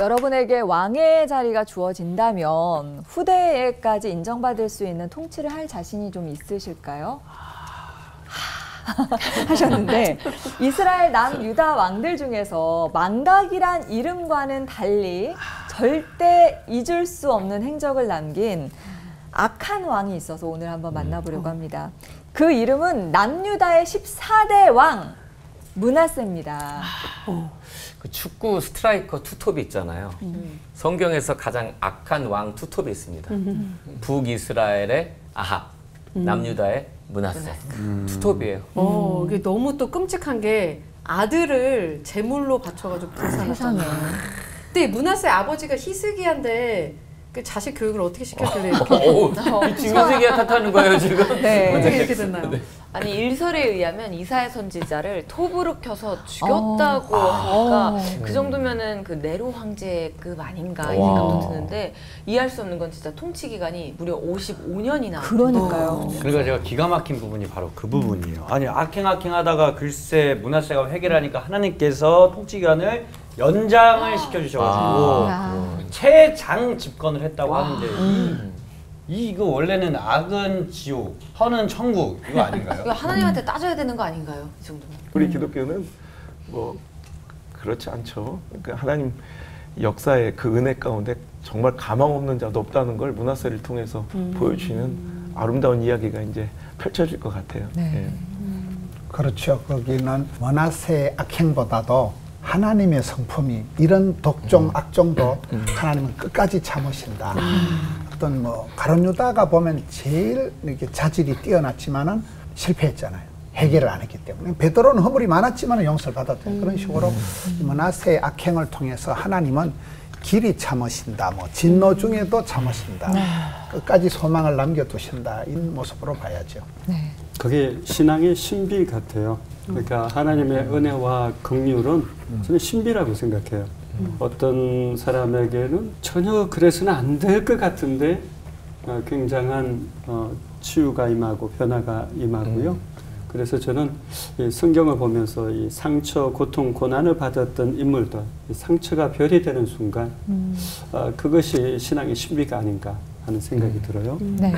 여러분에게 왕의 자리가 주어진다면 후대에까지 인정받을 수 있는 통치를 할 자신이 좀 있으실까요? 하셨는데 이스라엘 남유다 왕들 중에서 망각이란 이름과는 달리 절대 잊을 수 없는 행적을 남긴 악한 왕이 있어서 오늘 한번 만나보려고 합니다. 그 이름은 남유다의 14대 왕 므낫세입니다. 그 축구 스트라이커 투톱이 있잖아요. 성경에서 가장 악한 왕 투톱이 있습니다. 북이스라엘의 아합, 남유다의 므낫세. 투톱이에요. 이게 너무 또 끔찍한 게 아들을 제물로 바쳐가지고 불살랐잖아요. 근데 므낫세 아버지가 히스기야인데 그 자식 교육을 어떻게 시켰길래 이렇게 지금 히스기야 탓하는 거예요 지금? 네. 어떻게 이렇게 됐나요? 네. 아니 일설에 의하면 이사야 선지자를 톱으로 켜서 죽였다고 하니까 그 정도면은 그 네로 황제급 아닌가 이 생각도 드는데 이해할 수 없는 건 진짜 통치 기간이 무려 55년이나. 그러니까요. 그러니까 제가 기가 막힌 부분이 바로 그 부분이에요. 아니 악행하다가 글쎄 므낫세가 회개를 하니까 하나님께서 통치 기간을 연장을 시켜주셔가지고 최장 집권을 했다고 하는데 이거 원래는 악은 지옥, 선은 천국 이거 아닌가요? 이거 하나님한테 따져야 되는 거 아닌가요? 이 정도면. 우리 기독교는 뭐 그렇지 않죠. 그러니까 하나님 역사의 그 은혜 가운데 정말 가망 없는 자도 없다는 걸 므낫세를 통해서 보여주시는 아름다운 이야기가 이제 펼쳐질 것 같아요. 네. 예. 그렇죠. 거기는 므낫세의 악행보다도 하나님의 성품이 이런 독종, 악종도 하나님은 끝까지 참으신다. 어떤 뭐 가룟유다가 보면 제일 이렇게 자질이 뛰어났지만은 실패했잖아요. 해결을 안 했기 때문에. 베드로는 허물이 많았지만 용서를 받았대요. 그런 식으로 므낫세의 악행을 통해서 하나님은 길이 참으신다. 뭐 진노 중에도 참으신다. 끝까지 소망을 남겨두신다. 이 모습으로 봐야죠. 네. 그게 신앙의 신비 같아요. 그러니까 하나님의 은혜와 긍휼은 저는 신비라고 생각해요. 어떤 사람에게는 전혀 그래서는 안 될 것 같은데 굉장한 치유가 임하고 변화가 임하고요. 그래서 저는 이 성경을 보면서 이 상처, 고통, 고난을 받았던 인물들, 이 상처가 별이 되는 순간 그것이 신앙의 신비가 아닌가 하는 생각이 들어요. 네.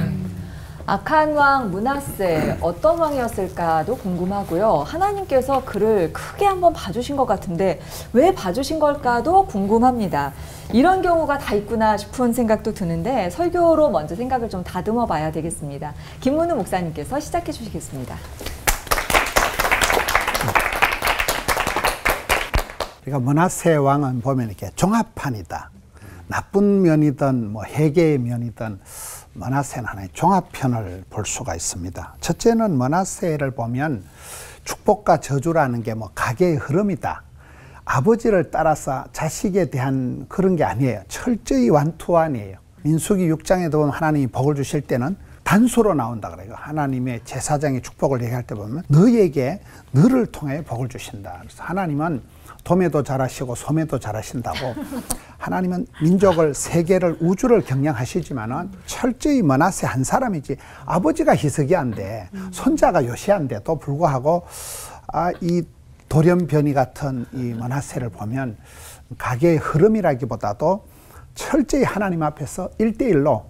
악한 왕 므낫세 어떤 왕이었을까도 궁금하고요. 하나님께서 그를 크게 한번 봐주신 것 같은데 왜 봐주신 걸까도 궁금합니다. 이런 경우가 다 있구나 싶은 생각도 드는데 설교로 먼저 생각을 좀 다듬어 봐야 되겠습니다. 김문우 목사님께서 시작해 주시겠습니다. 그러니까 므낫세 왕은 보면 이렇게 종합판이다. 나쁜 면이든 뭐 회개의 면이든 므낫세는 하나의 종합편을 볼 수가 있습니다. 첫째는 므낫세를 보면 축복과 저주라는 게 뭐 가계의 흐름이다. 아버지를 따라서 자식에 대한 그런 게 아니에요. 철저히 완투원이에요. 민수기 6장에도 보면 하나님이 복을 주실 때는 단수로 나온다 그래요. 하나님의 제사장의 축복을 얘기할 때 보면 너에게 너를 통해 복을 주신다. 그래서 하나님은 도매도 잘하시고 소매도 잘하신다고 하나님은 민족을, 세계를, 우주를 경영하시지만은 철저히 므낫세 한 사람이지 아버지가 히스기야인데 손자가 요시야인데도 불구하고 이 돌연변이 같은 이 므낫세를 보면 가계의 흐름이라기보다도 철저히 하나님 앞에서 1대1로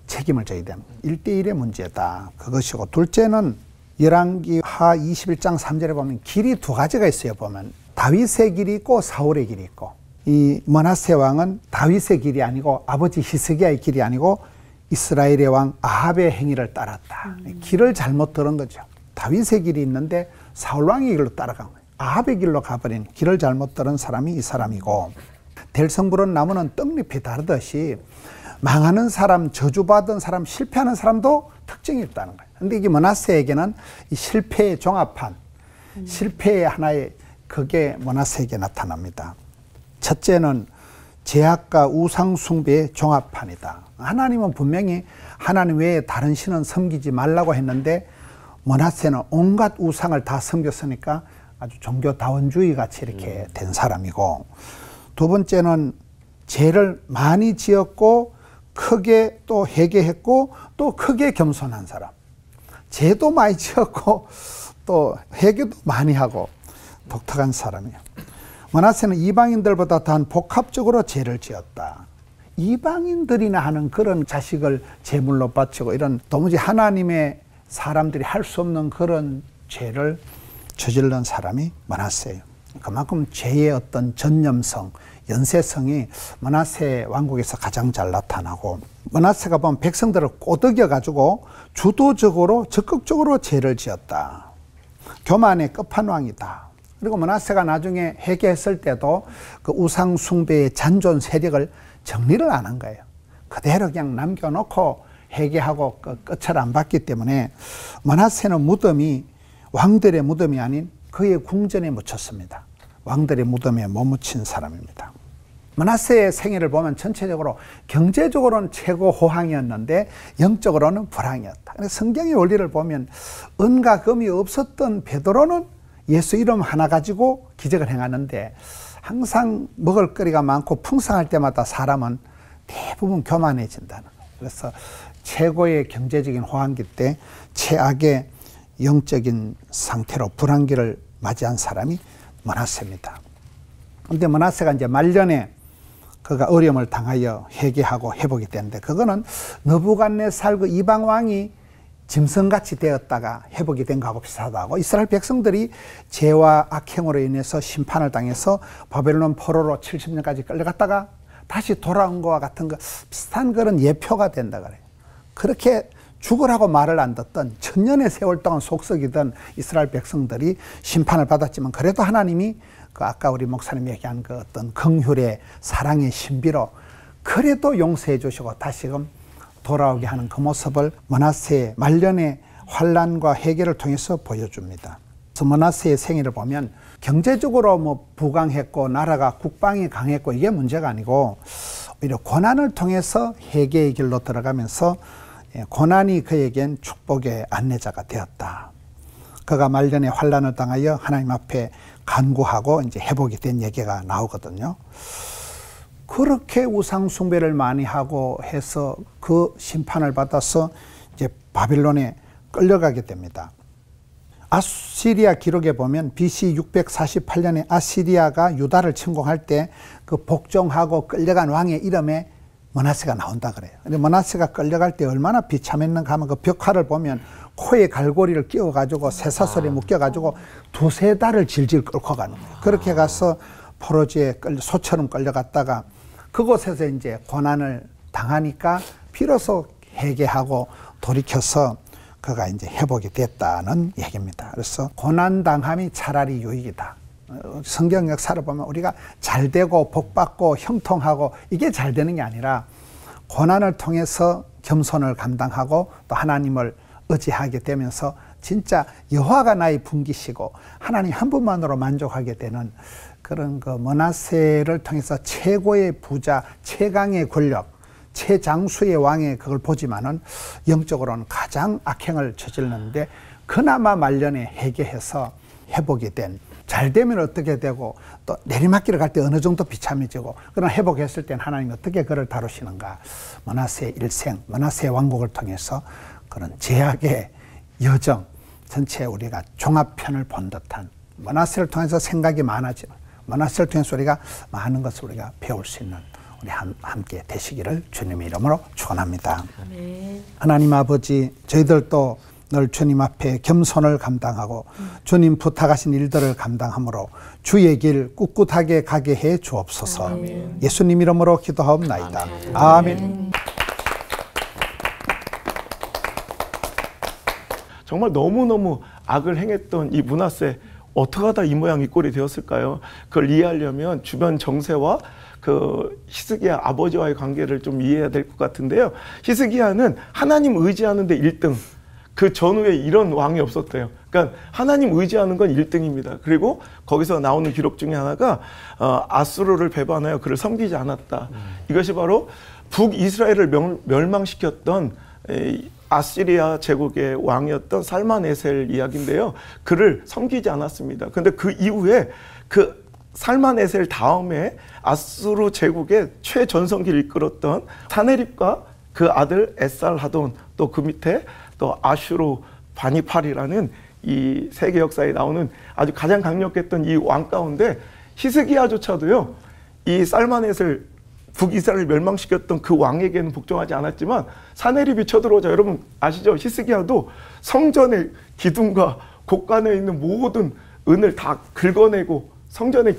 책임을 져야 되는 1대1의 문제다. 그것이고 둘째는 열왕기 하 21장 3절에 보면 길이 두 가지가 있어요. 보면 다윗의 길이 있고 사울의 길이 있고 이 므낫세 왕은 다윗의 길이 아니고 아버지 히스기야의 길이 아니고 이스라엘의 왕 아합의 행위를 따랐다. 길을 잘못 들은 거죠. 다윗의 길이 있는데 사울 왕의 길로 따라간 거예요. 아합의 길로 가버린 길을 잘못 들은 사람이 이 사람이고 될성부른 나무는 떡잎이 다르듯이 망하는 사람, 저주받은 사람, 실패하는 사람도 특징이 있다는 거예요. 근데 이게 므낫세에게는 이 실패의 종합판, 실패의 하나의 그게 므낫세에게 나타납니다. 첫째는 제약과 우상 숭배의 종합판이다. 하나님은 분명히 하나님 외에 다른 신은 섬기지 말라고 했는데 므낫세는 온갖 우상을 다 섬겼으니까 아주 종교다원주의 같이 이렇게 된 사람이고 두 번째는 죄를 많이 지었고 크게 또 회개했고 또 크게 겸손한 사람. 죄도 많이 지었고 또 회개도 많이 하고 독특한 사람이에요. 므낫세는 이방인들보다 더 복합적으로 죄를 지었다. 이방인들이나 하는 그런 자식을 제물로 바치고 이런 도무지 하나님의 사람들이 할 수 없는 그런 죄를 저지른 사람이 므낫세예요. 그만큼 죄의 어떤 전념성, 연쇄성이 므낫세 왕국에서 가장 잘 나타나고, 므낫세가 보면 백성들을 꼬드겨 가지고 주도적으로 적극적으로 죄를 지었다. 교만의 끝판왕이다. 그리고 므낫세가 나중에 회개했을 때도 그 우상 숭배의 잔존 세력을 정리를 안 한 거예요. 그대로 그냥 남겨놓고 회개하고 끝을 안 봤기 때문에 므낫세는 무덤이 왕들의 무덤이 아닌 그의 궁전에 묻혔습니다. 왕들의 무덤에 못 묻힌 사람입니다. 므낫세의 생애를 보면 전체적으로 경제적으로는 최고 호황이었는데 영적으로는 불황이었다. 그래서 성경의 원리를 보면 은과 금이 없었던 베드로는 예수 이름 하나 가지고 기적을 행하는데, 항상 먹을거리가 많고 풍성할 때마다 사람은 대부분 교만해진다는 거예요. 그래서 최고의 경제적인 호황기 때 최악의 영적인 상태로 불황기를 맞이한 사람이 므낫세입니다. 그런데 므낫세가 이제 말년에 그가 어려움을 당하여 회개하고 회복이 되는데, 그거는 느부갓네살 그 이방 왕이 짐승같이 되었다가 회복이 된 거하고 비슷하다고, 이스라엘 백성들이 죄와 악행으로 인해서 심판을 당해서 바벨론 포로로 70년까지 끌려갔다가 다시 돌아온 거와 같은 거 비슷한 그런 예표가 된다 그래요. 그렇게 죽으라고 말을 안 듣던 천년의 세월 동안 속썩이던 이스라엘 백성들이 심판을 받았지만, 그래도 하나님이 그 아까 우리 목사님이 얘기한 그 어떤 긍휼의 사랑의 신비로 그래도 용서해 주시고 다시금 돌아오게 하는 그 모습을 므낫세의 말년의 환난과 회개를 통해서 보여줍니다. 그래서 므낫세의 생애를 보면 경제적으로 뭐 부강했고 나라가 국방이 강했고 이게 문제가 아니고, 오히려 고난을 통해서 회개의 길로 들어가면서 고난이 그에겐 축복의 안내자가 되었다. 그가 말년에 환난을 당하여 하나님 앞에 간구하고 이제 회복이 된 얘기가 나오거든요. 그렇게 우상 숭배를 많이 하고 해서 그 심판을 받아서 이제 바빌론에 끌려가게 됩니다. 아시리아 기록에 보면 BC 648년에 아시리아가 유다를 침공할 때 그 복종하고 끌려간 왕의 이름에 므낫세가 나온다 그래요. 근데 므낫세가 끌려갈 때 얼마나 비참했는가 하면 그 벽화를 보면 코에 갈고리를 끼워가지고 쇠사슬에 묶여가지고 2-3달을 질질 끌고 가는 거예요. 그렇게 가서 포로지에 소처럼 끌려갔다가 그곳에서 이제 고난을 당하니까 비로소 회개하고 돌이켜서 그가 이제 회복이 됐다는 얘기입니다. 그래서 고난당함이 차라리 유익이다. 성경 역사를 보면 우리가 잘 되고 복받고 형통하고 이게 잘 되는 게 아니라 고난을 통해서 겸손을 감당하고 또 하나님을 의지하게 되면서 진짜 여호와가 나의 분기시고 하나님 한 분만으로 만족하게 되는 그런 그 므낫세를 통해서 최고의 부자, 최강의 권력, 최장수의 왕의 그걸 보지만은 영적으로는 가장 악행을 저질렀는데 그나마 말년에 회개해서 회복이 된, 잘 되면 어떻게 되고 또 내리막길을 갈 때 어느 정도 비참해지고, 그러나 회복했을 때는 하나님이 어떻게 그를 다루시는가. 므낫세의 일생, 므낫세의 왕국을 통해서 그런 제약의 여정 전체 우리가 종합편을 본 듯한, 므낫세를 통해서 생각이 많아지는, 므낫세를 통해서 우리가 많은 것을 우리가 배울 수 있는 우리 함께 되시기를 주님의 이름으로 축원합니다. 아멘. 하나님 아버지, 저희들도 늘 주님 앞에 겸손을 감당하고 주님 부탁하신 일들을 감당함으로 주의 길 꿋꿋하게 가게 해 주옵소서. 아멘. 예수님 이름으로 기도하옵나이다. 아멘. 아멘. 정말 너무너무 악을 행했던 이 므낫세, 어떻게 하다 이 모양 이 꼴이 되었을까요? 그걸 이해하려면 주변 정세와 그 히스기야 아버지와의 관계를 좀 이해해야 될 것 같은데요. 히스기야는 하나님 의지하는 데 1등, 그 전후에 이런 왕이 없었대요. 그러니까 하나님 의지하는 건 1등입니다. 그리고 거기서 나오는 기록 중에 하나가 아수르를 배반하여 그를 섬기지 않았다. 이것이 바로 북이스라엘을 멸망시켰던 아시리아 제국의 왕이었던 살만에셀 이야기인데요. 그를 섬기지 않았습니다. 그런데 그 이후에 그 살만에셀 다음에 아수르 제국의 최전성기를 이끌었던 사네립과 그 아들 에살하돈, 또 그 밑에 또 아슈르 바니팔이라는 이 세계 역사에 나오는 아주 가장 강력했던 이 왕 가운데 히스기야조차도요, 이 살마넷을 북이스라엘을 멸망시켰던 그 왕에게는 복종하지 않았지만 사내립이 쳐들어오자 여러분 아시죠? 히스기야도 성전의 기둥과 곳간에 있는 모든 은을 다 긁어내고 성전에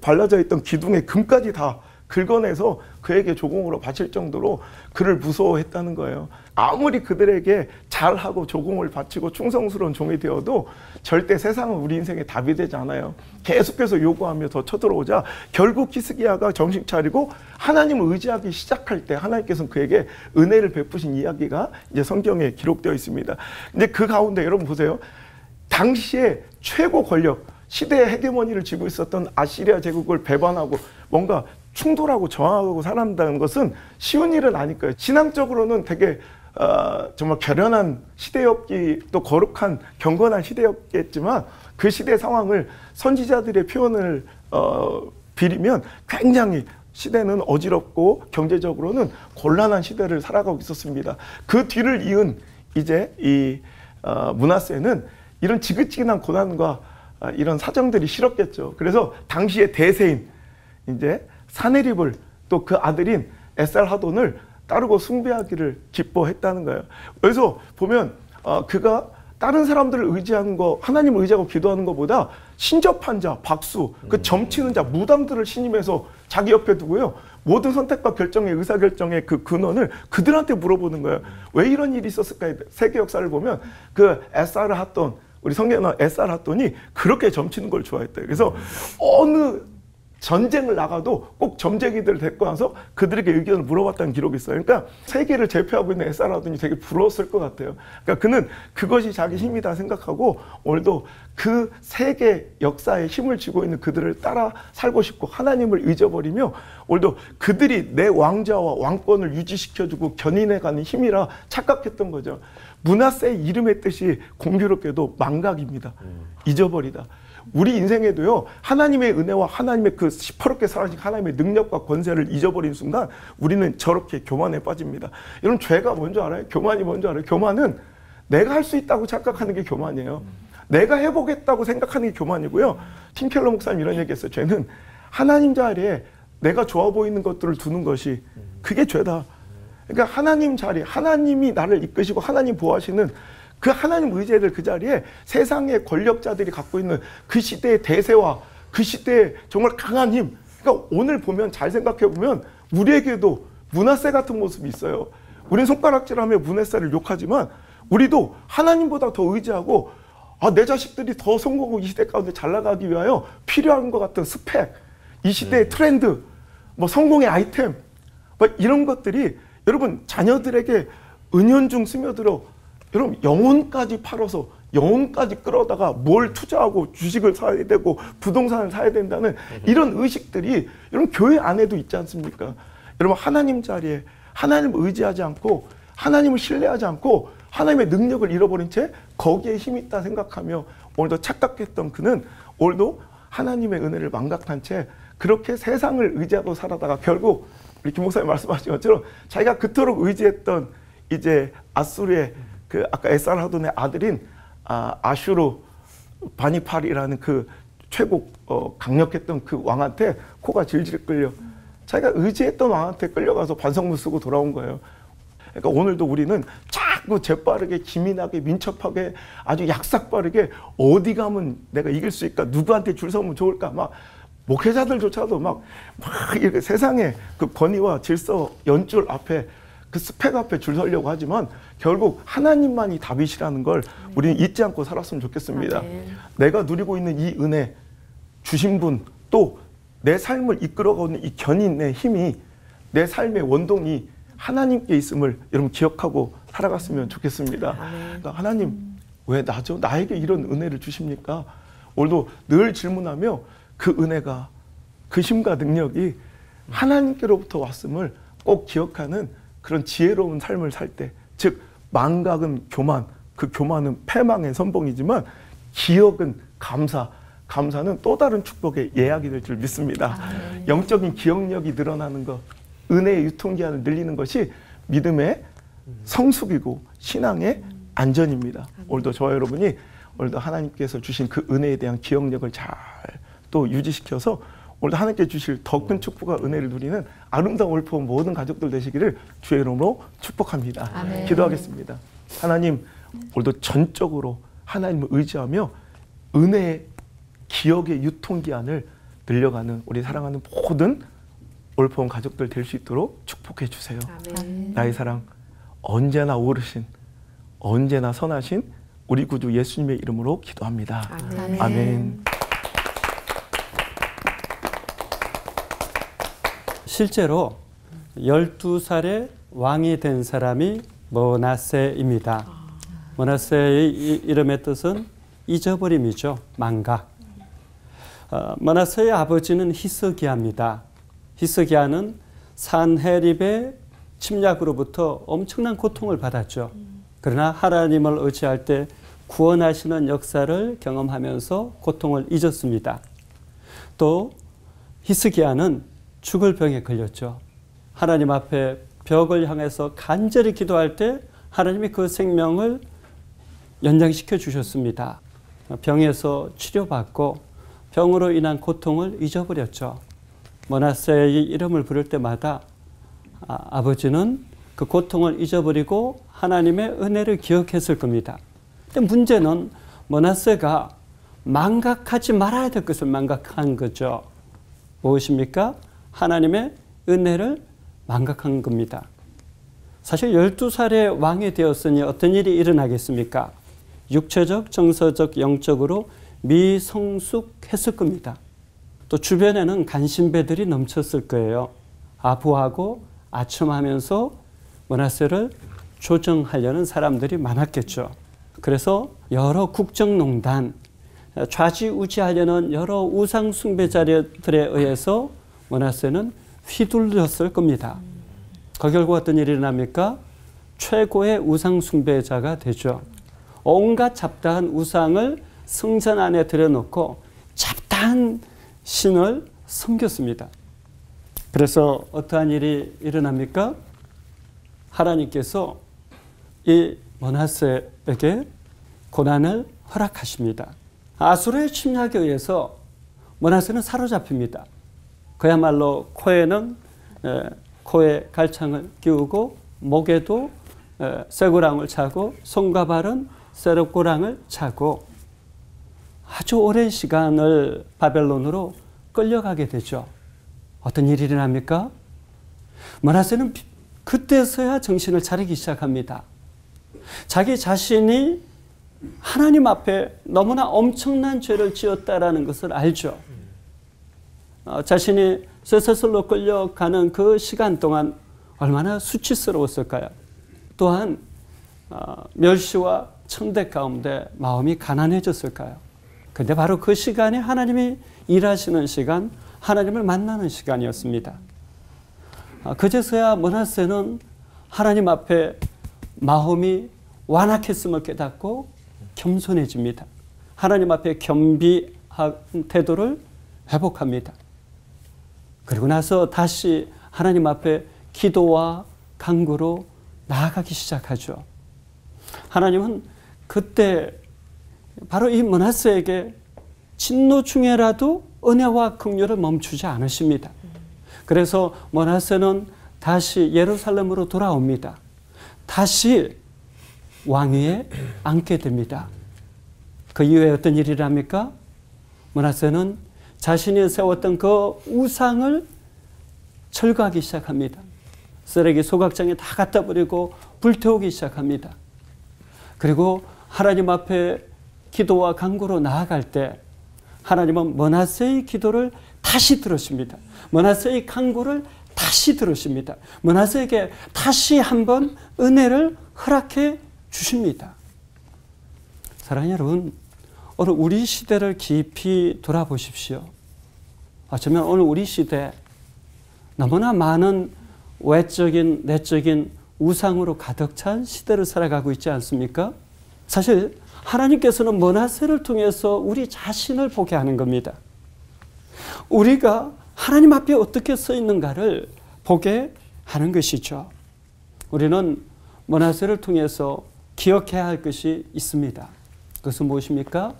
발라져 있던 기둥의 금까지 다 긁어내서 그에게 조공으로 바칠 정도로 그를 무서워했다는 거예요. 아무리 그들에게 잘하고 조공을 바치고 충성스러운 종이 되어도 절대 세상은 우리 인생에 답이 되지 않아요. 계속해서 요구하며 더 쳐들어오자 결국 히스기야가 정신 차리고 하나님을 의지하기 시작할 때 하나님께서는 그에게 은혜를 베푸신 이야기가 이제 성경에 기록되어 있습니다. 근데 그 가운데 여러분 보세요. 당시에 최고 권력, 시대의 헤게모니를 쥐고 있었던 아시리아 제국을 배반하고 뭔가 충돌하고 저항하고 살아간다는 것은 쉬운 일은 아닐 거예요. 신앙적으로는 되게 정말 결연한 시대였기, 또 거룩한 경건한 시대였겠지만 그 시대 상황을 선지자들의 표현을 빌리면 굉장히 시대는 어지럽고 경제적으로는 곤란한 시대를 살아가고 있었습니다. 그 뒤를 이은 이제 이 므낫세는 이런 지긋지긋한 고난과 이런 사정들이 싫었겠죠. 그래서 당시의 대세인 이제 사네립을 또 그 아들인 에살하돈을 따르고 숭배하기를 기뻐했다는 거예요. 그래서 보면 그가 다른 사람들을 의지하는 거, 하나님을 의지하고 기도하는 것보다 신접한 자, 박수, 그 점치는 자, 무당들을 신임해서 자기 옆에 두고요. 모든 선택과 결정의 의사결정의 그 근원을 그들한테 물어보는 거예요. 왜 이런 일이 있었을까? 세계 역사를 보면 그 에살하돈, 우리 성경에 나온 에살하돈이 그렇게 점치는 걸 좋아했대요. 그래서 어느 전쟁을 나가도 꼭 점쟁이들을 데리고 와서 그들에게 의견을 물어봤다는 기록이 있어요. 그러니까 세계를 제패하고 있는 에살하돈이 되게 부러웠을 것 같아요. 그러니까 그는 그것이 자기 힘이다 생각하고 오늘도 그 세계 역사에 힘을 쥐고 있는 그들을 따라 살고 싶고 하나님을 잊어버리며 오늘도 그들이 내 왕자와 왕권을 유지시켜주고 견인해가는 힘이라 착각했던 거죠. 므낫세의 이름의 뜻이 공교롭게도 망각입니다. 잊어버리다. 우리 인생에도요, 하나님의 은혜와 하나님의 그 시퍼렇게 사라진 하나님의 능력과 권세를 잊어버린 순간 우리는 저렇게 교만에 빠집니다. 여러분, 죄가 뭔지 알아요? 교만이 뭔지 알아요? 교만은 내가 할 수 있다고 착각하는 게 교만이에요. 내가 해보겠다고 생각하는 게 교만이고요. 팀 켈러 목사님 이런 얘기 했어요. 죄는 하나님 자리에 내가 좋아 보이는 것들을 두는 것이 그게 죄다. 그러니까 하나님 자리, 하나님이 나를 이끄시고 하나님 보호하시는 그 하나님 의지해야 될 그 자리에 세상의 권력자들이 갖고 있는 그 시대의 대세와 그 시대의 정말 강한 힘. 그러니까 오늘 보면 잘 생각해 보면 우리에게도 므낫세 같은 모습이 있어요. 우린 손가락질하며 므낫세를 욕하지만 우리도 하나님보다 더 의지하고 내 자식들이 더 성공하고 이 시대 가운데 잘 나가기 위하여 필요한 것 같은 스펙, 이 시대의 트렌드, 뭐 성공의 아이템, 뭐 이런 것들이 여러분 자녀들에게 은연중 스며들어 여러분 영혼까지 팔아서 영혼까지 끌어다가 뭘 투자하고 주식을 사야 되고 부동산을 사야 된다는 이런 의식들이 여러분 교회 안에도 있지 않습니까? 여러분 하나님 자리에 하나님을 의지하지 않고 하나님을 신뢰하지 않고 하나님의 능력을 잃어버린 채 거기에 힘이 있다 생각하며 오늘도 착각했던 그는 오늘도 하나님의 은혜를 망각한 채 그렇게 세상을 의지하고 살아다가 결국 우리 김 목사님 말씀하신 것처럼 자기가 그토록 의지했던 이제 아수르의 그 아까 에살하돈의 아들인 아슈르 바니팔이라는 그 최고 강력했던 그 왕한테 코가 질질 끌려 자기가 의지했던 왕한테 끌려가서 반성문 쓰고 돌아온 거예요. 그러니까 오늘도 우리는 자꾸 재빠르게 기민하게 민첩하게 아주 약삭빠르게 어디 가면 내가 이길 수 있을까, 누구한테 줄 서면 좋을까, 막 목회자들조차도 막 이렇게 세상의 그 권위와 질서 연줄 앞에 그 스펙 앞에 줄 서려고 하지만 결국 하나님만이 답이시라는 걸 우리는 잊지 않고 살았으면 좋겠습니다. 내가 누리고 있는 이 은혜 주신 분, 또 내 삶을 이끌어가고 있는 이 견인의 힘이 내 삶의 원동이 하나님께 있음을 여러분 기억하고 살아갔으면 좋겠습니다. 그러니까 하나님 왜 나죠? 나에게 이런 은혜를 주십니까? 오늘도 늘 질문하며 그 은혜가 그 힘과 능력이 하나님께로부터 왔음을 꼭 기억하는 그런 지혜로운 삶을 살 때, 즉 망각은 교만, 그 교만은 패망의 선봉이지만 기억은 감사, 감사는 또 다른 축복의 예약이 될 줄 믿습니다. 영적인 기억력이 늘어나는 것, 은혜의 유통기한을 늘리는 것이 믿음의 성숙이고 신앙의 안전입니다. 오늘도 저와 여러분이 오늘도 하나님께서 주신 그 은혜에 대한 기억력을 잘 또 유지시켜서 오늘 하나님께 주실 더 큰 축복과 은혜를 누리는 아름다운 올포 모든 가족들 되시기를 주의 이름으로 축복합니다. 아멘. 기도하겠습니다. 하나님, 오늘도 전적으로 하나님을 의지하며 은혜의 기억의 유통기한을 늘려가는 우리 사랑하는 모든 올포 가족들 될 수 있도록 축복해 주세요. 아멘. 나의 사랑, 언제나 오르신, 언제나 선하신 우리 구주 예수님의 이름으로 기도합니다. 아멘. 아멘. 실제로 12살에 왕이 된 사람이 므낫세입니다. 므낫세의 이름의 뜻은 잊어버림이죠. 망각. 므낫세의 아버지는 히스기야입니다. 히스기야는 산헤립의 침략으로부터 엄청난 고통을 받았죠. 그러나 하나님을 의지할 때 구원하시는 역사를 경험하면서 고통을 잊었습니다. 또 히스기야는 죽을 병에 걸렸죠. 하나님 앞에 벽을 향해서 간절히 기도할 때 하나님이 그 생명을 연장시켜 주셨습니다. 병에서 치료받고 병으로 인한 고통을 잊어버렸죠. 므낫세의 이름을 부를 때마다 아버지는 그 고통을 잊어버리고 하나님의 은혜를 기억했을 겁니다. 근데 문제는 므낫세가 망각하지 말아야 될 것을 망각한 거죠. 무엇입니까? 하나님의 은혜를 망각한 겁니다. 사실 12살에 왕이 되었으니 어떤 일이 일어나겠습니까? 육체적, 정서적, 영적으로 미성숙했을 겁니다. 또 주변에는 간신배들이 넘쳤을 거예요. 아부하고 아첨하면서 므낫세를 조정하려는 사람들이 많았겠죠. 그래서 여러 국정농단, 좌지우지하려는 여러 우상 숭배자들에 의해서 므낫세는 휘둘렸을 겁니다. 그 결과 어떤 일이 일어납니까? 최고의 우상 숭배자가 되죠. 온갖 잡다한 우상을 성전 안에 들여놓고 잡다한 신을 섬겼습니다. 그래서 어떠한 일이 일어납니까? 하나님께서 이 므낫세에게 고난을 허락하십니다. 아수르의 침략에 의해서 므낫세는 사로잡힙니다. 그야말로 코에는 코에 갈창을 끼우고 목에도 쇠고랑을 차고 손과 발은 쇠고랑을 차고 아주 오랜 시간을 바벨론으로 끌려가게 되죠. 어떤 일이 일어납니까? 므낫세는 그때서야 정신을 차리기 시작합니다. 자기 자신이 하나님 앞에 너무나 엄청난 죄를 지었다라는 것을 알죠. 자신이 쇠사슬로 끌려가는 그 시간 동안 얼마나 수치스러웠을까요? 또한 멸시와 천대 가운데 마음이 가난해졌을까요? 근데 바로 그 시간에 하나님이 일하시는 시간, 하나님을 만나는 시간이었습니다. 그제서야 므낫세는 하나님 앞에 마음이 완악했음을 깨닫고 겸손해집니다. 하나님 앞에 겸비한 태도를 회복합니다. 그리고 나서 다시 하나님 앞에 기도와 간구로 나아가기 시작하죠. 하나님은 그때 바로 이 므낫세에게 진노 중에라도 은혜와 긍휼을 멈추지 않으십니다. 그래서 므낫세는 다시 예루살렘으로 돌아옵니다. 다시 왕위에 앉게 됩니다. 그 이후에 어떤 일이 일어납니까? 므낫세는 자신이 세웠던 그 우상을 철거하기 시작합니다. 쓰레기 소각장에 다 갖다 버리고 불태우기 시작합니다. 그리고 하나님 앞에 기도와 간구로 나아갈 때 하나님은 므낫세의 기도를 다시 들으십니다. 므낫세의 간구를 다시 들으십니다. 므낫세에게 다시 한번 은혜를 허락해 주십니다. 사랑하는 여러분, 오늘 우리 시대를 깊이 돌아보십시오. 어쩌면 오늘 우리 시대 너무나 많은 외적인 내적인 우상으로 가득 찬 시대를 살아가고 있지 않습니까? 사실 하나님께서는 므낫세를 통해서 우리 자신을 보게 하는 겁니다. 우리가 하나님 앞에 어떻게 서 있는가를 보게 하는 것이죠. 우리는 므낫세를 통해서 기억해야 할 것이 있습니다. 그것은 무엇입니까?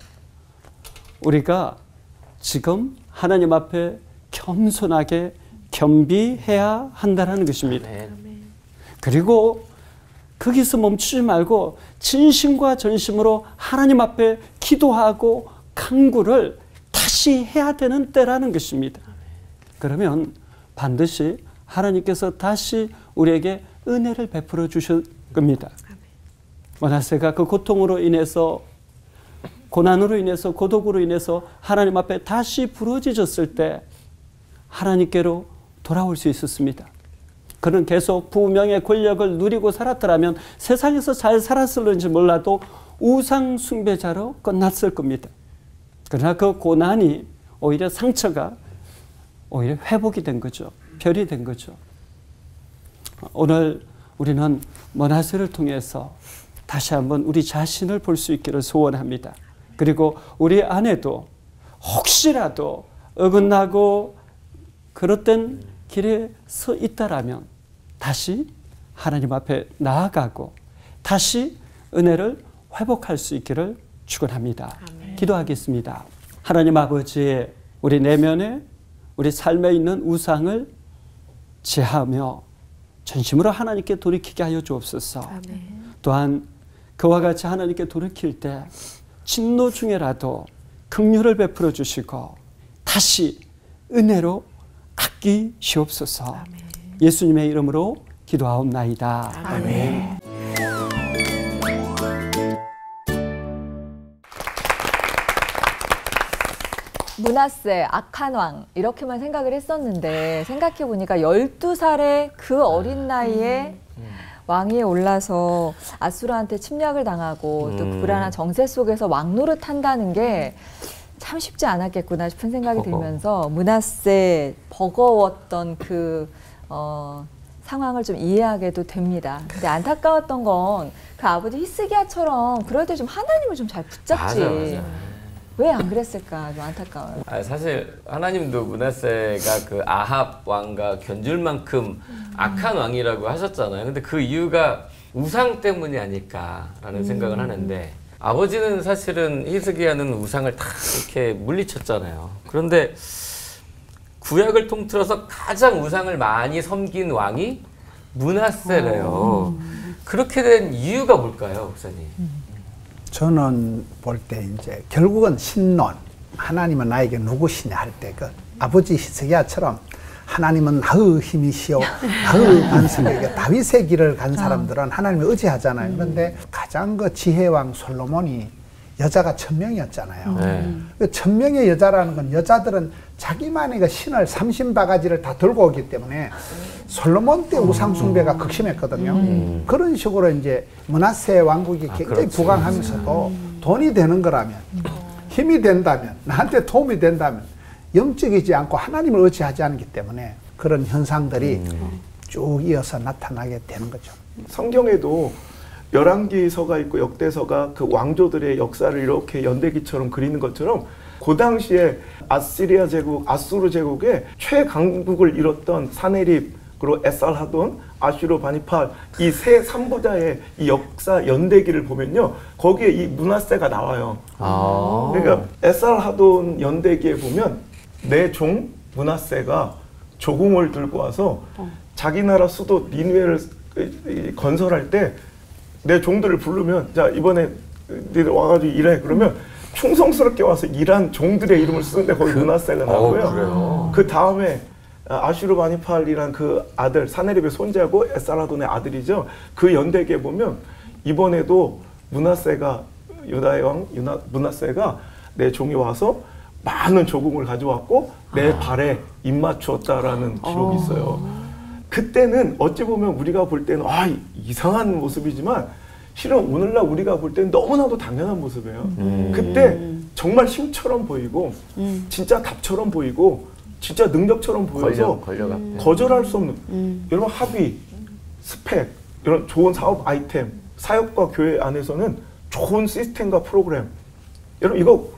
우리가 지금 하나님 앞에 겸손하게 겸비해야 한다는 것입니다. 그리고 거기서 멈추지 말고 진심과 전심으로 하나님 앞에 기도하고 간구를 다시 해야 되는 때라는 것입니다. 그러면 반드시 하나님께서 다시 우리에게 은혜를 베풀어 주실 겁니다. 므낫세가 그 고통으로 인해서, 고난으로 인해서, 고독으로 인해서 하나님 앞에 다시 부르짖었을 때 하나님께로 돌아올 수 있었습니다. 그는 계속 부명의 권력을 누리고 살았더라면 세상에서 잘 살았을는지 몰라도 우상 숭배자로 끝났을 겁니다. 그러나 그 고난이 오히려 상처가 오히려 회복이 된 거죠. 별이 된 거죠. 오늘 우리는 므낫세를 통해서 다시 한번 우리 자신을 볼 수 있기를 소원합니다. 그리고 우리 안에도 혹시라도 어긋나고 그릇된 길에 서 있다라면 다시 하나님 앞에 나아가고 다시 은혜를 회복할 수 있기를 축원합니다. 기도하겠습니다. 하나님 아버지, 우리 내면에 우리 삶에 있는 우상을 제하며 전심으로 하나님께 돌이키게 하여 주옵소서. 또한 그와 같이 하나님께 돌이킬 때 진노 중에라도 긍휼을 베풀어 주시고 다시 은혜로 아끼시옵소서. 예수님의 이름으로 기도하옵나이다. 아멘. 므낫세, 악한 왕 이렇게만 생각을 했었는데 생각해보니까 12살의 그 어린 나이에 왕위에 올라서 아수르한테 침략을 당하고 또 불안한 정세 속에서 왕노릇 한다는 게 참 쉽지 않았겠구나 싶은 생각이 들면서 므낫세 버거웠던 그 상황을 좀 이해하게도 됩니다. 근데 안타까웠던 건 그 아버지 히스기야처럼 그럴 때 좀 하나님을 좀 잘 붙잡지. 맞아. 왜 안 그랬을까 좀 안타까워요. 사실 하나님도 므낫세가 그 아합 왕과 견줄 만큼 악한 왕이라고 하셨잖아요. 근데 그 이유가 우상 때문이 아닐까라는 생각을 하는데, 아버지는 사실은 히스기야는 우상을 다 이렇게 물리쳤잖아요. 그런데 구약을 통틀어서 가장 우상을 많이 섬긴 왕이 므낫세래요. 그렇게 된 이유가 뭘까요, 목사님? 저는 볼 때 이제 결국은 신론, 하나님은 나에게 누구시냐 할 때 그 아버지 히스기야처럼 하나님은 나의 힘이시오, 나의 반석에게 다윗의 길을 간 사람들은 하나님을 의지하잖아요. 그런데 가장 그 지혜왕 솔로몬이 여자가 1000명이었잖아요. 1000명의 여자라는 건 여자들은 자기만의 그 신을 30바가지를 다 들고 오기 때문에 솔로몬 때 우상 숭배가 극심했거든요. 그런 식으로 이제 므낫세 왕국이 굉장히 부강하면서도 돈이 되는 거라면, 힘이 된다면, 나한테 도움이 된다면 영적이지 않고 하나님을 의지하지 않기 때문에 그런 현상들이 쭉 이어서 나타나게 되는 거죠. 성경에도 열왕기서가 있고 역대서가 그 왕조들의 역사를 이렇게 연대기처럼 그리는 것처럼 그 당시에 아시리아 제국, 아수르 제국의 최강국을 이뤘던 사네립, 그리고 에살하돈, 아슈르바니팔 이 세 삼부자의 이 역사 연대기를 보면요, 거기에 이 므낫세가 나와요. 그러니까 에살하돈 연대기에 보면 내 종 므낫세가 조공을 들고 와서 자기 나라 수도 니느웨를 건설할 때 내 종들을 부르면, 자 이번에 니들 와가지고 일해 그러면 충성스럽게 와서 일한 종들의 이름을 쓰는데 거기 므낫세가 나오고요. 그 다음에 아슈르바니팔이란 그 아들, 사네립의 손자고 에살하돈의 아들이죠. 그 연대기에 보면 이번에도 므낫세가, 유다의 왕 므낫세가 내 종이 와서 많은 조공을 가져왔고 내 발에 입맞추었다라는 기록이 있어요. 그때는 어찌 보면 우리가 볼 때는 이상한 모습이지만 실은 오늘날 우리가 볼 때는 너무나도 당연한 모습이에요. 그때 정말 힘처럼 보이고 진짜 답처럼 보이고 진짜 능력처럼 보여서 거절할 수 없는 여러분 합의, 스펙, 이런 좋은 사업 아이템, 사역과 교회 안에서는 좋은 시스템과 프로그램, 여러분 이거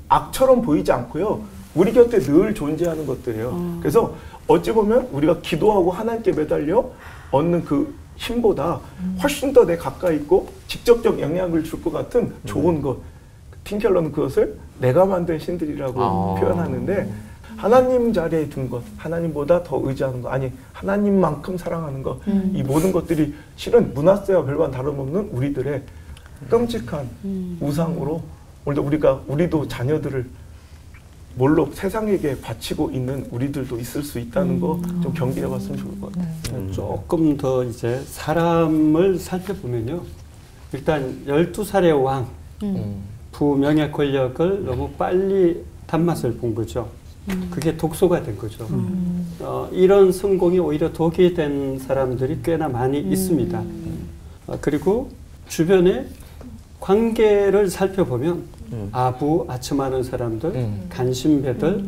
악처럼 보이지 않고요, 우리 곁에 늘 존재하는 것들이에요. 그래서 어찌 보면 우리가 기도하고 하나님께 매달려 얻는 그 힘보다 훨씬 더 내 가까이 있고 직접적 영향을 줄 것 같은 좋은 것, 틴켈러는 그것을 내가 만든 신들이라고 표현하는데 하나님 자리에 둔 것, 하나님보다 더 의지하는 것, 아니 하나님만큼 사랑하는 것, 이 모든 것들이 실은 므낫세와 별반 다름없는 우리들의 끔찍한 우상으로 우리도 자녀들을 몰록 세상에게 바치고 있는 우리들도 있을 수 있다는 거 좀 경계해 봤으면 좋을 것 같아요. 조금 더 이제 사람을 살펴보면요. 일단 12살의 왕, 부명예 권력을 너무 빨리 단맛을 본 거죠. 그게 독소가 된 거죠. 이런 성공이 오히려 독이 된 사람들이 꽤나 많이 있습니다. 그리고 주변에 관계를 살펴보면 아첨하는 사람들, 간신배들,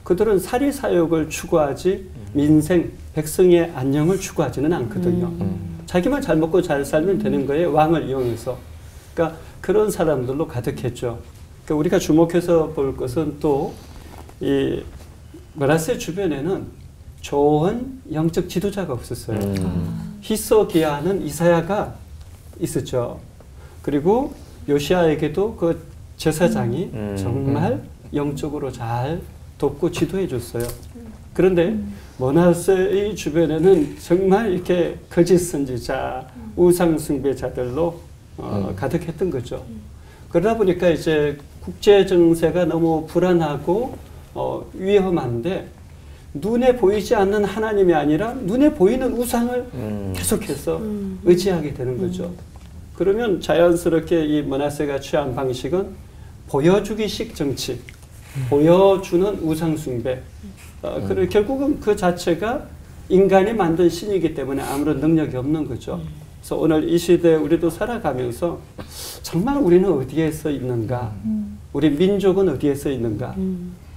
그들은 사리사욕을 추구하지 민생, 백성의 안녕을 추구하지는 않거든요. 자기만 잘 먹고 잘 살면 되는 거예요. 왕을 이용해서. 그러니까 그런 사람들로 가득했죠. 그러니까 우리가 주목해서 볼 것은 또 이 므낫세 주변에는 좋은 영적 지도자가 없었어요. 히스기야는 이사야가 있었죠. 그리고 요시아에게도 그 제사장이 정말 영적으로 잘 돕고 지도해 줬어요. 그런데 므낫세의 주변에는 정말 이렇게 거짓 선지자, 우상 숭배자들로 가득했던 거죠. 그러다 보니까 이제 국제 정세가 너무 불안하고 위험한데 눈에 보이지 않는 하나님이 아니라 눈에 보이는 우상을 계속해서 의지하게 되는 거죠. 그러면 자연스럽게 이 므낫세가 취한 방식은 보여주기식 정치, 보여주는 우상 숭배. 그리고 결국은 그 자체가 인간이 만든 신이기 때문에 아무런 능력이 없는 거죠. 그래서 오늘 이 시대에 우리도 살아가면서 정말 우리는 어디에서 있는가? 우리 민족은 어디에서 있는가?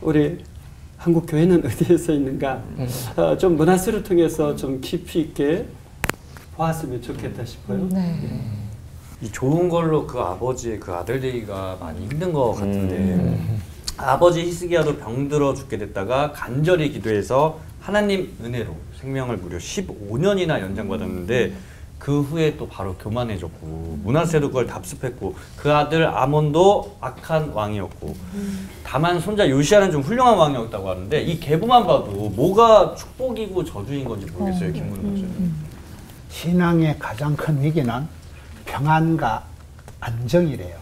우리 한국 교회는 어디에서 있는가? 좀 므낫세를 통해서 좀 깊이 있게 보았으면 좋겠다 싶어요. 이 좋은 걸로 그 아버지의 그 아들 되기가 많이 힘든 것 같은데 아버지 히스기야도 병들어 죽게 됐다가 간절히 기도해서 하나님 은혜로 생명을 무려 15년이나 연장받았는데 그 후에 또 바로 교만해졌고 므낫세도 그걸 답습했고 그 아들 아몬도 악한 왕이었고 다만 손자 요시야는 좀 훌륭한 왕이었다고 하는데 이 계보만 봐도 뭐가 축복이고 저주인 건지 모르겠어요. 김문우 목사님. 신앙의 가장 큰 위기는 평안과 안정이래요.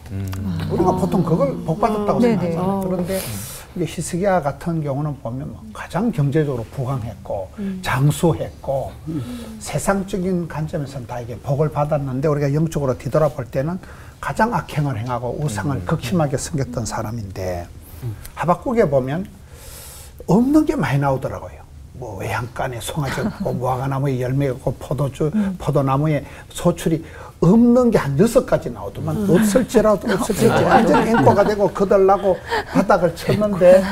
우리가 보통 그걸 복받았다고 생각하잖아요. 그런데 이제 히스기야 같은 경우는 보면 가장 경제적으로 부강했고 장수했고 세상적인 관점에서는 다 이게 복을 받았는데 우리가 영적으로 뒤돌아볼 때는 가장 악행을 행하고 우상을 극심하게 섬겼던 사람인데 하박국에 보면 없는 게 많이 나오더라고요. 뭐 외양간에 송아지 없고 무화과나무에 열매가 없고 포도나무에 소출이 없는 게 한 6가지 나오더만 없을지라도 완전히 앵꼬가 되고 거들나고 바닥을 쳤는데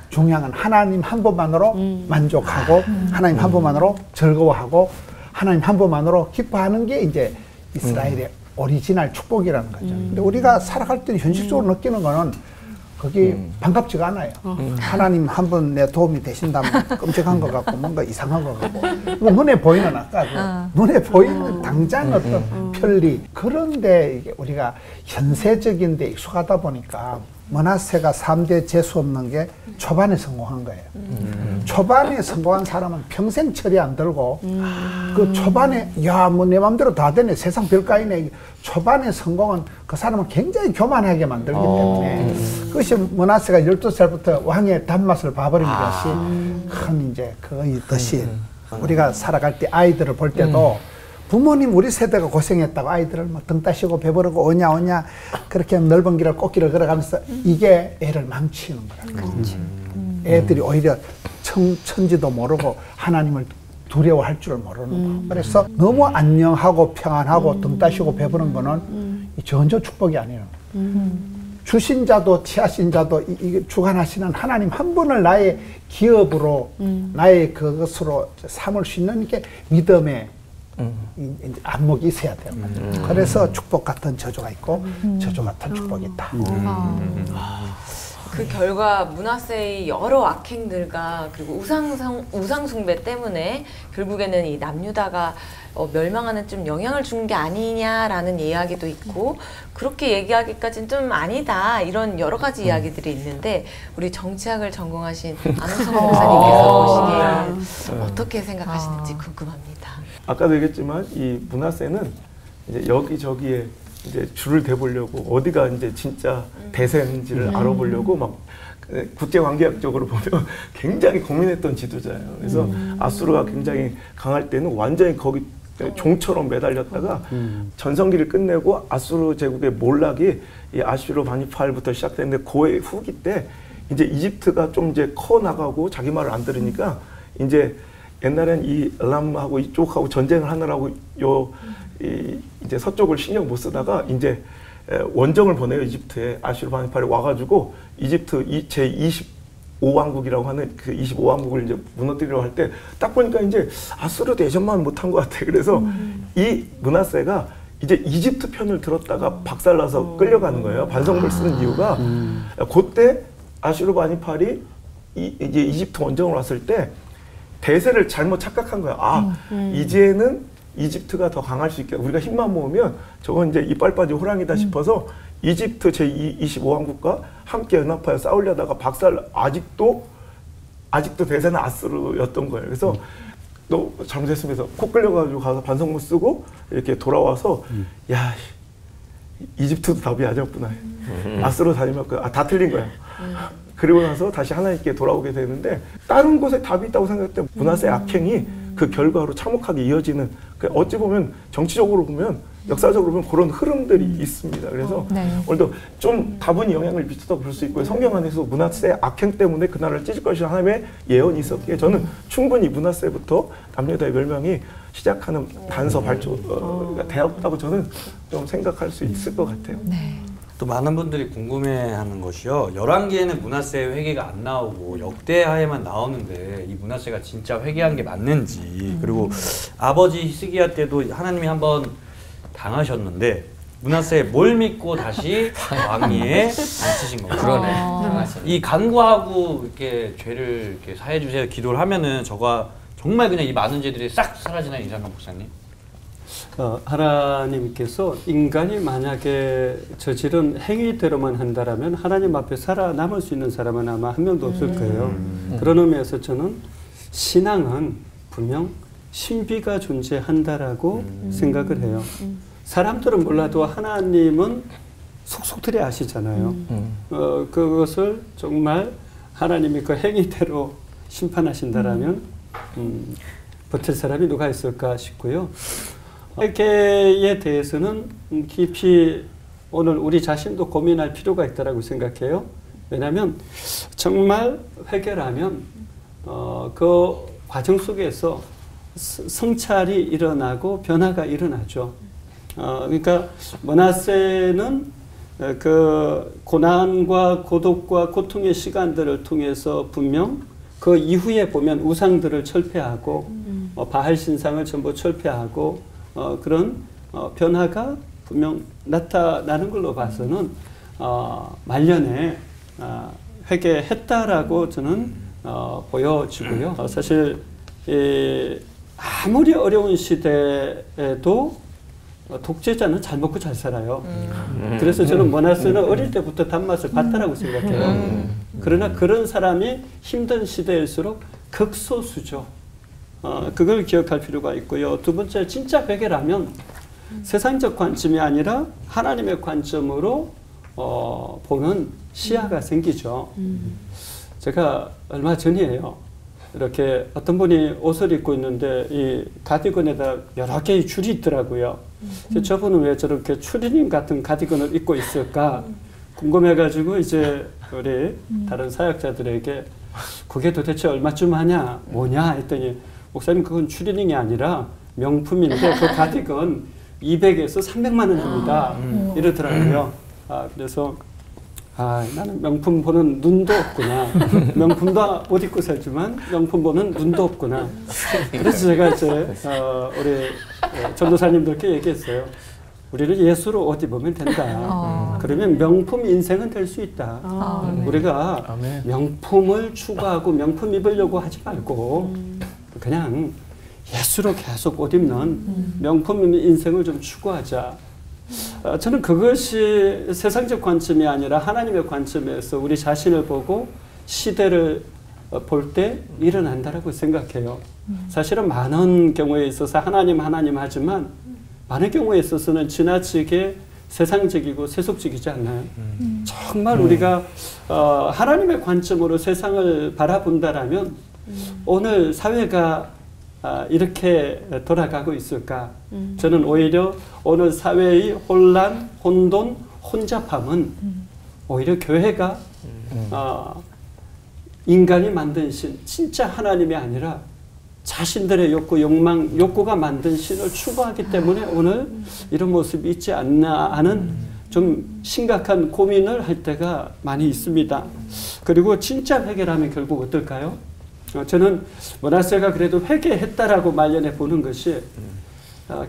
중요한 건 하나님 한 분만으로 만족하고 하나님 한 분만으로 즐거워하고 하나님 한 분만으로 기뻐하는 게 이제 이스라엘의 오리지널 축복이라는 거죠. 근데 우리가 살아갈 때 현실적으로 느끼는 거는 그게 반갑지가 않아요. 하나님 한 분 내 도움이 되신다면 끔찍한 것 같고 뭔가 이상한 것 같고 눈에 보이는 아까 눈에 보이는 당장 어떤 편리 그런데 이게 우리가 현세적인 데 익숙하다 보니까 므낫세가 3대 재수 없는 게 초반에 성공한 거예요. 초반에 성공한 사람은 평생 철이 안 들고 그 초반에 야 뭐 내 맘대로 다 되네 세상 별까이네 초반에 성공은 그 사람은 굉장히 교만하게 만들기 때문에 그것이 므낫세가 12살부터 왕의 단맛을 봐버린 것이 큰 이제 그것이 우리가 살아갈 때 아이들을 볼 때도 부모님 우리 세대가 고생했다고 아이들을 막 등 따시고 배부르고 오냐 그렇게 넓은 길을 꽃길을 걸어가면서 이게 애를 망치는 거라고. 애들이 오히려 천지도 모르고 하나님을 두려워할 줄을 모르는 거. 그래서 너무 안녕하고 평안하고 등 따시고 배부른 거는 전혀 축복이 아니에요. 주신 자도 취하신 자도 주관하시는 하나님 한 분을 나의 기업으로 나의 그것으로 삼을 수 있는 게 믿음의 안목이 있어야 돼요. 그래서 축복 같은 저주가 있고 저주 같은 축복이 있다. 그 결과 문하세의 여러 악행들과 그리고 우상숭배 때문에 결국에는 이 남유다가 멸망하는 좀 영향을 준 게 아니냐라는 이야기도 있고 그렇게 얘기하기까지는 좀 아니다 이런 여러 가지 이야기들이 있는데 우리 정치학을 전공하신 안우성 목사님께서 보시기에는 어떻게 생각하시는지 궁금합니다. 아까도 얘기했지만 이 문하세는 이제 여기저기에 이제 줄을 대보려고 어디가 이제 진짜 대세인지를 알아보려고 막 국제관계학적으로 보면 굉장히 고민했던 지도자예요. 그래서 아수르가 굉장히 강할 때는 완전히 거기 종처럼 매달렸다가 전성기를 끝내고 아수르 제국의 몰락이 이 아슈르바니팔부터 시작됐는데 그 후기 때 이제 이집트가 좀 이제 커 나가고 자기 말을 안 들으니까 이제 옛날엔 이 엘람하고 이쪽하고 전쟁을 하느라고 이제 서쪽을 신경 못 쓰다가 이제 원정을 보내요. 이집트에 아슈르바니팔이 와가지고 이집트 제 25왕국이라고 하는 그 25왕국을 이제 무너뜨리려고 할 때 딱 보니까 이제 아수르도 예전만 못한 것 같아. 그래서 이 문하세가 이제 이집트 편을 들었다가 박살나서 끌려가는 거예요. 반성문을 쓰는 이유가 그때 아슈르바니팔이 이제 이집트 원정을 왔을 때 대세를 잘못 착각한 거야. 이제는 이집트가 더 강할 수 있게 우리가 힘만 모으면 저건 이제 이빨 빠진 호랑이다 싶어서 이집트 제25왕국과 함께 연합하여 싸우려다가 아직도 대세는 아수르였던 거예요. 그래서 너 잘못했으면서 코 끌려가지고 가서 반성문 쓰고 이렇게 돌아와서 야 이집트도 답이 아니었구나. 아수르 다니면 다 틀린 거야. 그리고 나서 다시 하나님께 돌아오게 되는데 다른 곳에 답이 있다고 생각할 때 문하세의 악행이 그 결과로 참혹하게 이어지는 어찌 보면 정치적으로 보면 역사적으로 보면 그런 흐름들이 있습니다. 그래서 오늘도 좀 다분히 영향을 미쳤다고 볼 수 있고요. 성경 안에서 문하세의 악행 때문에 그 나라를 찢을 것이라는 하나님의 예언이 있었기에 저는 충분히 문하세부터 남유다의 멸망이 시작하는 단서 발조가 되었다고 저는 좀 생각할 수 있을 것 같아요. 또 많은 분들이 궁금해하는 것이요. 열왕기에는 문하세의 회개가 안 나오고 역대하에만 나오는데 이 문하세가 진짜 회개한 게 맞는지 그리고 아버지 히스기야 때도 하나님이 한번 당하셨는데 문하세 뭘 믿고 다시 왕위에 앉히신 건가요? 그러네. 이 간구하고 이렇게 죄를 이렇게 사해 주세요 기도를 하면은 저가 정말 그냥 이 많은 죄들이 싹 사라지나요, 이상한 목사님? 하나님께서 인간이 만약에 저지른 행위대로만 한다라면 하나님 앞에 살아남을 수 있는 사람은 아마 한 명도 없을 거예요. 그런 의미에서 저는 신앙은 분명 신비가 존재한다라고 생각을 해요. 사람들은 몰라도 하나님은 속속들이 아시잖아요. 그것을 정말 하나님이 그 행위대로 심판하신다라면 버틸 사람이 누가 있을까 싶고요. 회개에 대해서는 깊이 오늘 우리 자신도 고민할 필요가 있다고 생각해요. 왜냐하면 정말 회개라면 그 과정 속에서 성찰이 일어나고 변화가 일어나죠. 그러니까 문하세는 그 고난과 고독과 고통의 시간들을 통해서 분명 그 이후에 보면 우상들을 철폐하고 바알 신상을 전부 철폐하고 그런 변화가 분명 나타나는 걸로 봐서는 말년에 회개했다라고 저는 보여지고요. 사실 아무리 어려운 시대에도 독재자는 잘 먹고 잘 살아요. 그래서 저는 문하세는 어릴 때부터 단맛을 봤다라고 생각해요. 그러나 그런 사람이 힘든 시대일수록 극소수죠. 그걸 기억할 필요가 있고요. 두 번째, 진짜 회개라면 세상적 관점이 아니라 하나님의 관점으로 보는 시야가 생기죠. 제가 얼마 전이에요. 이렇게 어떤 분이 옷을 입고 있는데 이 가디건에다 여러 개의 줄이 있더라고요. 저분은 왜 저렇게 추리닝 같은 가디건을 입고 있을까 궁금해가지고 이제 우리 다른 사역자들에게 그게 도대체 얼마쯤 하냐 뭐냐 했더니 목사님 그건 추리닝이 아니라 명품인데 그 가디건 200에서 300만 원 합니다. 이러더라고요. 그래서 나는 명품 보는 눈도 없구나. 명품도 못 입고 살지만 명품 보는 눈도 없구나. 그래서 제가 이제 우리 전도사님들께 얘기했어요. 우리는 예수로 옷 입으면 된다. 그러면 명품 인생은 될 수 있다. 우리가 아멘. 명품을 추구하고 명품 입으려고 하지 말고 그냥 예수로 계속 옷 입는 명품 인생을 좀 추구하자. 저는 그것이 세상적 관점이 아니라 하나님의 관점에서 우리 자신을 보고 시대를 볼 때 일어난다라고 생각해요. 사실은 많은 경우에 있어서 하나님 하지만 많은 경우에 있어서는 지나치게 세상적이고 세속적이지 않나요? 정말 우리가 하나님의 관점으로 세상을 바라본다라면 오늘 사회가 이렇게 돌아가고 있을까? 저는 오히려 오늘 사회의 혼란, 혼돈, 혼잡함은 오히려 교회가 인간이 만든 신, 진짜 하나님이 아니라 자신들의 욕구, 욕망, 욕구가 만든 신을 추구하기 때문에 오늘 이런 모습이 있지 않나 하는 좀 심각한 고민을 할 때가 많이 있습니다. 그리고 진짜 회개라면 결국 어떨까요? 저는 므낫세가 그래도 회개했다라고 말년에 보는 것이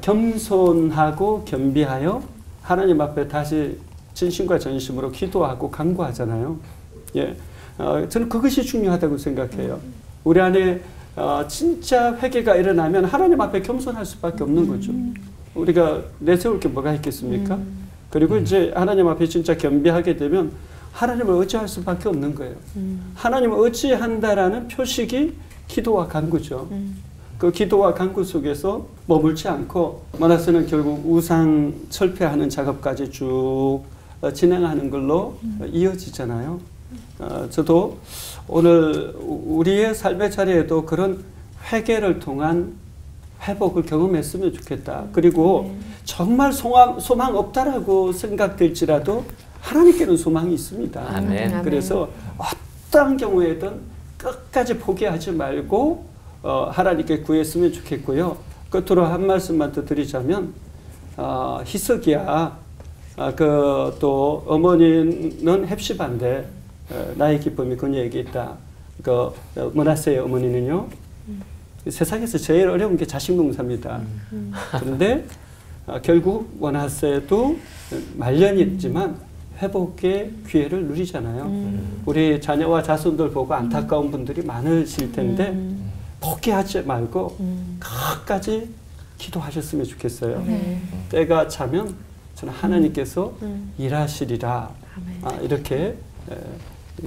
겸손하고 겸비하여 하나님 앞에 다시 진심과 전심으로 기도하고 간구하잖아요. 예, 저는 그것이 중요하다고 생각해요. 우리 안에 진짜 회개가 일어나면 하나님 앞에 겸손할 수밖에 없는 거죠. 우리가 내세울 게 뭐가 있겠습니까? 그리고 이제 하나님 앞에 진짜 겸비하게 되면 하나님을 의지할 수밖에 없는 거예요. 하나님을 의지한다라는 표식이 기도와 간구죠. 그 기도와 간구 속에서 머물지 않고 므낫세는 결국 우상 철폐하는 작업까지 쭉 진행하는 걸로 이어지잖아요. 저도 오늘 우리의 삶의 자리에도 그런 회개를 통한 회복을 경험했으면 좋겠다. 그리고 정말 소망 없다라고 생각될지라도 하나님께는 소망이 있습니다. 아멘. 그래서 어떤 경우에든 끝까지 포기하지 말고 하나님께 구했으면 좋겠고요. 끝으로 한 말씀만 더 드리자면 히스기야 또 어머니는 헵시바인데 나의 기쁨이 그녀에게 있다. 므낫세의 어머니는요. 세상에서 제일 어려운 게 자식 농사입니다. 그런데 결국 므낫세도 말년이 있지만 회복의 기회를 누리잖아요. 우리 자녀와 자손들 보고 안타까운 분들이 많으실 텐데 포기하지 말고 끝까지 기도하셨으면 좋겠어요. 때가 차면 저는 하나님께서 일하시리라 이렇게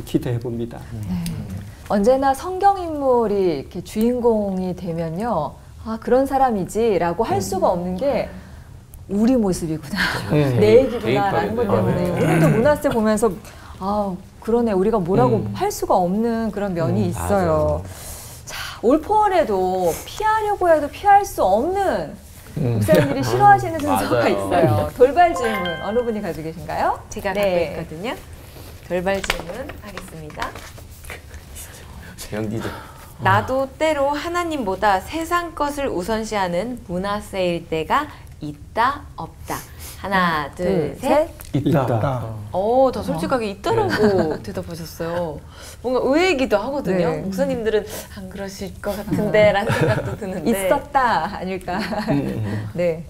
기대해 봅니다. 언제나 성경 인물이 이렇게 주인공이 되면요, 그런 사람이지라고 할 수가 없는 게 우리 모습이구나, 내 얘기구나라는 것 때문에 오늘도 므낫세 보면서 그러네, 우리가 뭐라고 할 수가 없는 그런 면이 있어요. 자, 올 포월에도 피하려고 해도 피할 수 없는 목사님들이 싫어하시는 순서가 있어요. 돌발 질문 어느 분이 가지고 계신가요? 제가 네. 갖고 있거든요. 돌발 질문 하겠습니다. 연기자. 나도 때로 하나님보다 세상 것을 우선시하는 므낫세일 때가 있다 없다. 하나 둘 셋. 있다. 더 솔직하게 있다라고 대답하셨어요. 뭔가 의외이기도 하거든요. 네. 목사님들은 안 그러실 것 같은데 라는 생각도 드는데 있었다 아닐까. 네.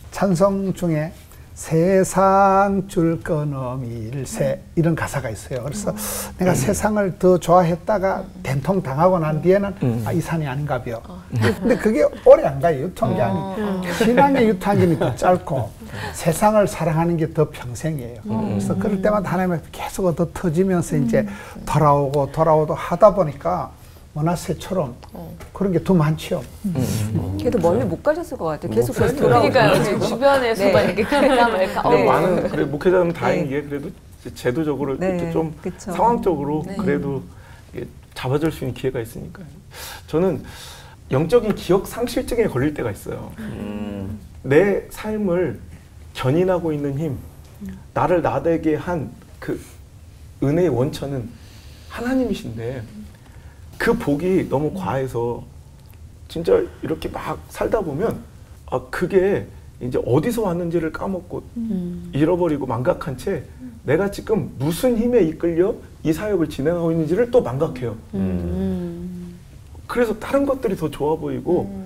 찬송 중에 세상 줄 건 없일세 이런 가사가 있어요. 그래서 내가 세상을 더 좋아했다가 된통 당하고 난 뒤에는 이 산이 아닌가벼. 근데 그게 오래 안 가요. 유통기한이. 신앙의 유통기한이 더 짧고 세상을 사랑하는 게 더 평생이에요. 그래서 그럴 때마다 하나님 앞에 계속 얻어 터지면서 이제 돌아오고 하다 보니까 므낫세처럼 그런 게 더 많죠. 그래도 멀리 못 가셨을 것 같아요. 계속 그래서 돌아오고. 그러니까요. 주변에서만 이렇게 그럴까 말까. 많은 그래 목회자는 다행인 게 그래도 제도적으로 이렇게 좀 그쵸. 상황적으로 그래도 이게 잡아줄 수 있는 기회가 있으니까요. 저는 영적인 기억 상실증에 걸릴 때가 있어요. 내 삶을 견인하고 있는 힘, 나를 나되게 한 그 은혜의 원천은 하나님이신데 그 복이 너무 과해서 진짜 이렇게 막 살다 보면 그게 이제 어디서 왔는지를 까먹고 잃어버리고 망각한 채 내가 지금 무슨 힘에 이끌려 이 사역을 진행하고 있는지를 또 망각해요. 그래서 다른 것들이 더 좋아 보이고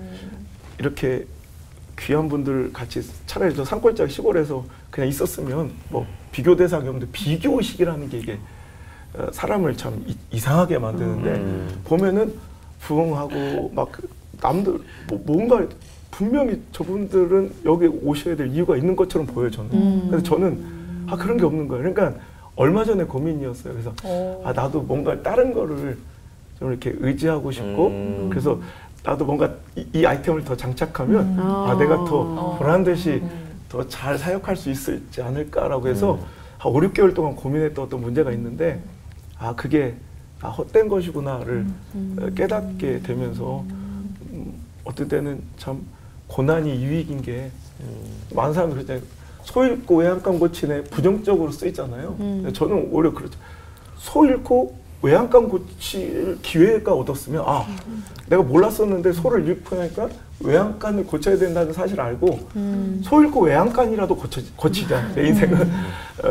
이렇게 귀한 분들 같이 차라리 저 산골짜기 시골에서 그냥 있었으면 뭐 비교 대상이 없는데 비교의식이라는 게 이게 사람을 참 이상하게 만드는데 보면은 부흥하고 막 남들 뭔가 분명히 저분들은 여기 오셔야 될 이유가 있는 것처럼 보여요 저는. 그래서 저는 그런 게 없는 거예요. 그러니까 얼마 전에 고민이었어요. 그래서 나도 뭔가 다른 거를 좀 이렇게 의지하고 싶고 그래서 나도 뭔가 이 아이템을 더 장착하면 내가 더 보란 듯이 더 잘 사역할 수 있지 않을까라고 해서 한 5, 6개월 동안 고민했던 어떤 문제가 있는데 그게 헛된 것이구나를 깨닫게 되면서 어떤 때는 참 고난이 유익인 게 많은 사람들이 그냥 소 잃고 외양간 고치네 부정적으로 쓰이잖아요. 저는 오히려 그렇죠. 소 잃고 외양간 고칠 기회가 얻었으면 내가 몰랐었는데 소를 잃고 나니까 외양간을 고쳐야 된다는 사실을 알고 소 잃고 외양간이라도 고치자 내 인생은.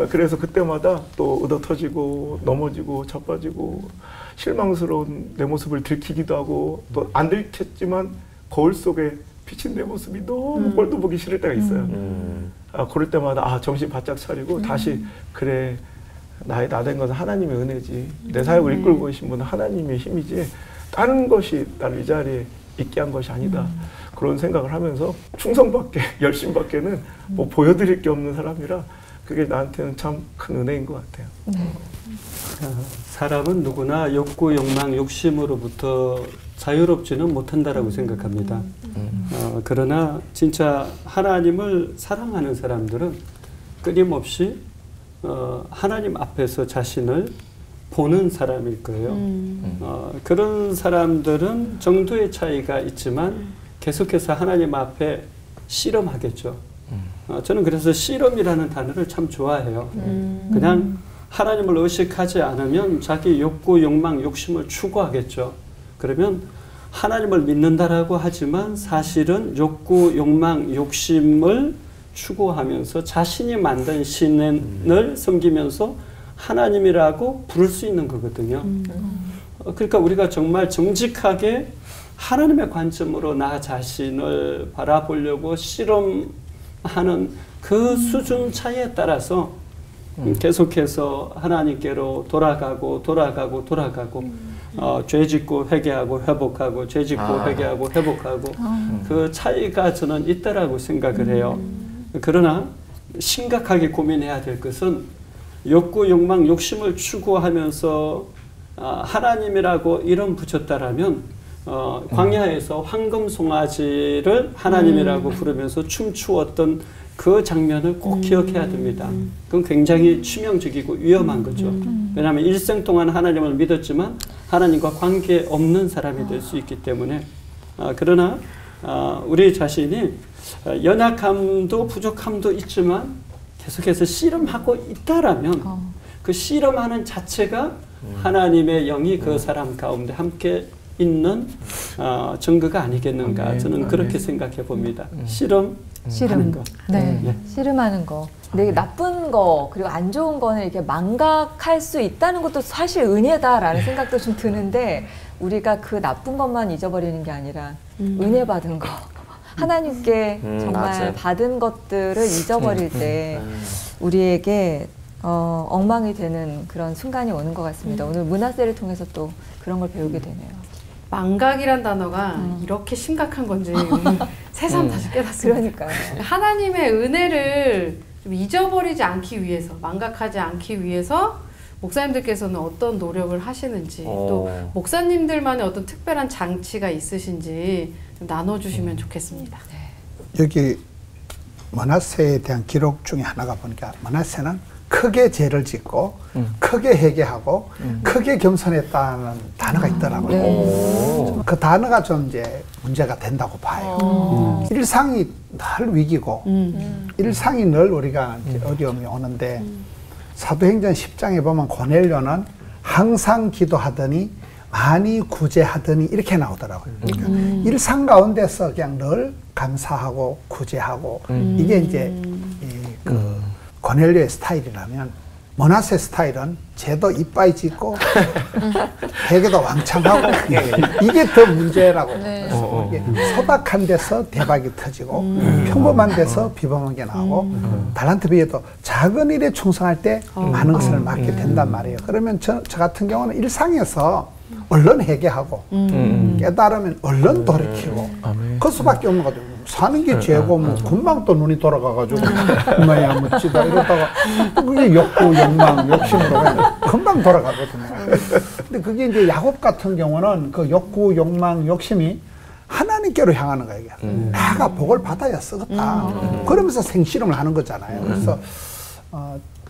그래서 그때마다 또 얻어 터지고 넘어지고 자빠지고 실망스러운 내 모습을 들키기도 하고 또 안 들켰지만 거울 속에 비친 내 모습이 너무 꼴도 보기 싫을 때가 있어요. 그럴 때마다 정신 바짝 차리고 다시 그래 나 된 것은 하나님의 은혜지 내 사역을 이끌고 계신 분은 하나님의 힘이지 다른 것이 나를 이 자리에 있게 한 것이 아니다. 그런 생각을 하면서 충성밖에 열심밖에는 뭐 보여드릴 게 없는 사람이라 그게 나한테는 참 큰 은혜인 것 같아요. 사람은 누구나 욕구, 욕망, 욕심으로부터 자유롭지는 못한다라고 생각합니다. 그러나 진짜 하나님을 사랑하는 사람들은 끊임없이 하나님 앞에서 자신을 보는 사람일 거예요. 그런 사람들은 정도의 차이가 있지만 계속해서 하나님 앞에 씨름하겠죠. 저는 그래서 씨름이라는 단어를 참 좋아해요. 그냥 하나님을 의식하지 않으면 자기 욕구, 욕망, 욕심을 추구하겠죠. 그러면 하나님을 믿는다라고 하지만 사실은 욕구, 욕망, 욕심을 추구하면서 자신이 만든 신을 섬기면서 하나님이라고 부를 수 있는 거거든요. 그러니까 우리가 정말 정직하게 하나님의 관점으로 나 자신을 바라보려고 실험하는 그 수준 차이에 따라서 계속해서 하나님께로 돌아가고 죄 짓고 회개하고 회복하고 죄 짓고 회개하고 회복하고 그 차이가 저는 있다라고 생각을 해요. 그러나 심각하게 고민해야 될 것은 욕구, 욕망, 욕심을 추구하면서 하나님이라고 이름 붙였다라면 광야에서 황금 송아지를 하나님이라고 부르면서 춤추었던 그 장면을 꼭 기억해야 됩니다. 그건 굉장히 치명적이고 위험한 거죠. 왜냐하면 일생 동안 하나님을 믿었지만 하나님과 관계없는 사람이 될 수 있기 때문에 그러나 우리 자신이 연약함도 부족함도 있지만 계속해서 씨름하고 있다라면 그 씨름하는 자체가 하나님의 영이 그 사람 가운데 함께 있는 증거가 아니겠는가 저는 그렇게 생각해 봅니다. 씨름하는 거. 네. 씨름하는 거. 근데 나쁜 거 그리고 안 좋은 거는 이렇게 망각할 수 있다는 것도 사실 은혜다라는 생각도 좀 드는데 우리가 그 나쁜 것만 잊어버리는 게 아니라 은혜 받은 거 하나님께 정말 맞아요. 받은 것들을 잊어버릴 때 우리에게 엉망이 되는 그런 순간이 오는 것 같습니다. 오늘 문화세를 통해서 또 그런 걸 배우게 되네요. 망각이란 단어가 이렇게 심각한 건지 새삼 다시 깨닫습니다. 그러니까요. 하나님의 은혜를 좀 잊어버리지 않기 위해서, 망각하지 않기 위해서 목사님들께서는 어떤 노력을 하시는지 또 목사님들만의 어떤 특별한 장치가 있으신지 좀 나눠주시면 좋겠습니다. 여기 므낫세에 대한 기록 중에 하나가 보니까 므낫세는 크게 죄를 짓고 크게 회개하고 크게 겸손했다는 단어가 있더라고요. 그 단어가 좀 이제 문제가 된다고 봐요. 일상이 늘 위기고 일상이 늘 우리가 이제 어려움이 오는데 사도행전 10장에 보면 고넬료는 항상 기도하더니 많이 구제하더니 이렇게 나오더라고요. 그러니까 일상 가운데서 그냥 늘 감사하고 구제하고 이게 이제 그 고넬료의 스타일이라면 므낫세 스타일은 죄도 이빠이 짓고 회개도 왕창 하고 이게 더 문제라고 이게 소박한 데서 대박이 터지고 평범한 데서 비범한 게 나오고 달란트 비에도 작은 일에 충성할 때 많은 것을 맡게 된단 말이에요. 그러면 저 같은 경우는 일상에서 얼른 회개하고 깨달으면 얼른 돌이키고 그 수밖에 없는 거죠. 사는 게 죄고 뭐 금방 또 눈이 돌아가가지고 엄마야 묻지다 이러다가 또 그게 욕구, 욕망, 욕심으로 그냥 금방 돌아가거든요. 근데 그게 이제 야곱 같은 경우는 그 욕구, 욕망, 욕심이 하나님께로 향하는 거예요. 내가 복을 받아야 쓰겠다. 그러면서 생실험을 하는 거잖아요. 그래서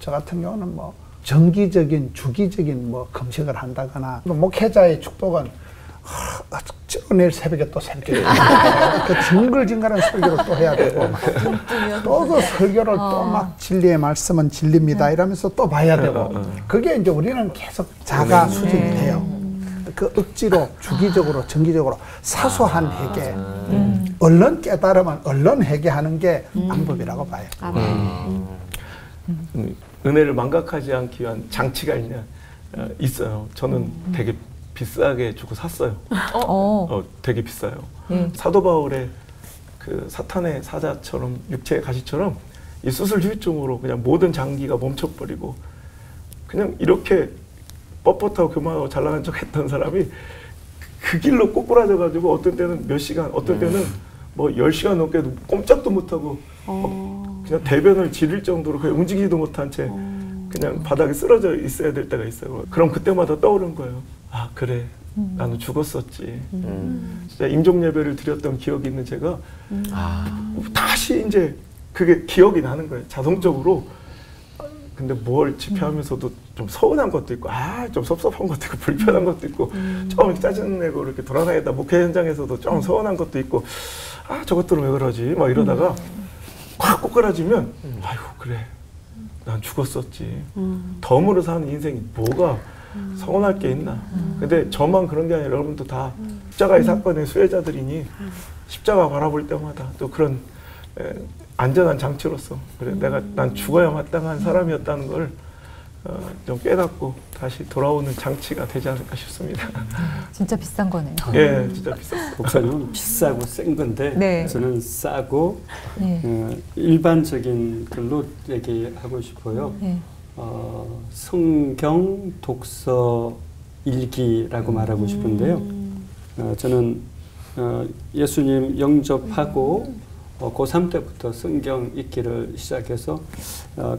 저 같은 경우는 뭐 정기적인, 주기적인 뭐 금식을 한다거나 목회자의 축복은 내일 새벽에 또 설교를 그 징글징글한 설교를 또 해야 되고 또 그 설교를 또 막 진리의 말씀은 진리입니다 이러면서 또 봐야 되고 그게 이제 우리는 계속 자가 수준이 돼요. 그 억지로 주기적으로 정기적으로 사소한 회개 얼른 깨달으면 얼른 회개하는 게 방법이라고 봐요. 은혜를 망각하지 않기 위한 장치가 있어요. 저는 되게 비싸게 주고 샀어요. 되게 비싸요. 사도 바울의 그 사탄의 사자처럼 육체의 가시처럼 이 수술 후유증으로 그냥 모든 장기가 멈춰버리고 그냥 이렇게 뻣뻣하고 교만하고 잘나간 척 했던 사람이 그 길로 꼬꾸라져가지고 어떤 때는 몇 시간, 어떤 때는 뭐 10시간 넘게 꼼짝도 못하고 그냥 대변을 지릴 정도로 그냥 움직이지도 못한 채 그냥 바닥에 쓰러져 있어야 될 때가 있어요. 그럼 그때마다 떠오른 거예요. 아 그래 나는 죽었었지. 진짜 임종 예배를 드렸던 기억이 있는 제가 다시 이제 그게 기억이 나는 거예요. 자동적으로. 근데 뭘 집회하면서도 좀 서운한 것도 있고 좀 섭섭한 것도 있고 불편한 것도 있고 좀 이렇게 짜증내고 이렇게 돌아다니다 목회 현장에서도 좀 서운한 것도 있고 저것들은 왜 그러지 막 이러다가 확 꼬꾸라지면 아이고 그래 난 죽었었지. 덤으로 사는 인생이 뭐가 서운할 게 있나. 근데 저만 그런 게 아니라 여러분도 다 십자가의 사건의 수혜자들이니 십자가 바라볼 때마다 또 그런 안전한 장치로서 그래 난 죽어야 마땅한 사람이었다는 걸 좀 깨닫고 다시 돌아오는 장치가 되지 않을까 싶습니다. 진짜 비싼 거네요. 예, 진짜 비쌌어요. 목사님은 비싸고 센 건데 네. 저는 싸고 일반적인 글로 얘기하고 싶어요. 성경 독서 일기라고 말하고 싶은데요. 저는 예수님 영접하고 고3 때부터 성경 읽기를 시작해서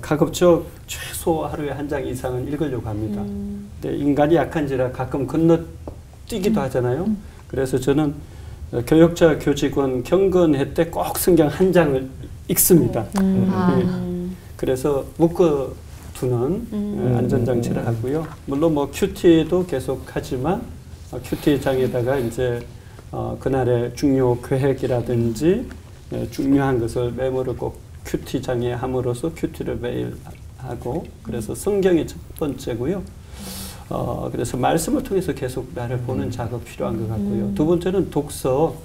가급적 최소 하루에 한 장 이상은 읽으려고 합니다. 근데 인간이 약한지라 가끔 건너뛰기도 하잖아요. 그래서 저는 교역자, 교직원, 경건회 때 꼭 성경 한 장을 읽습니다. 그래서 묶어두는 안전장치를 하고요. 물론 뭐 큐티도 계속 하지만 큐티장에다가 이제 그날의 중요 계획이라든지 중요한 것을 메모를 꼭 큐티장에 함으로써 큐티를 매일 하고 그래서 성경이 첫 번째고요. 그래서 말씀을 통해서 계속 나를 보는 작업 필요한 것 같고요. 두 번째는 독서,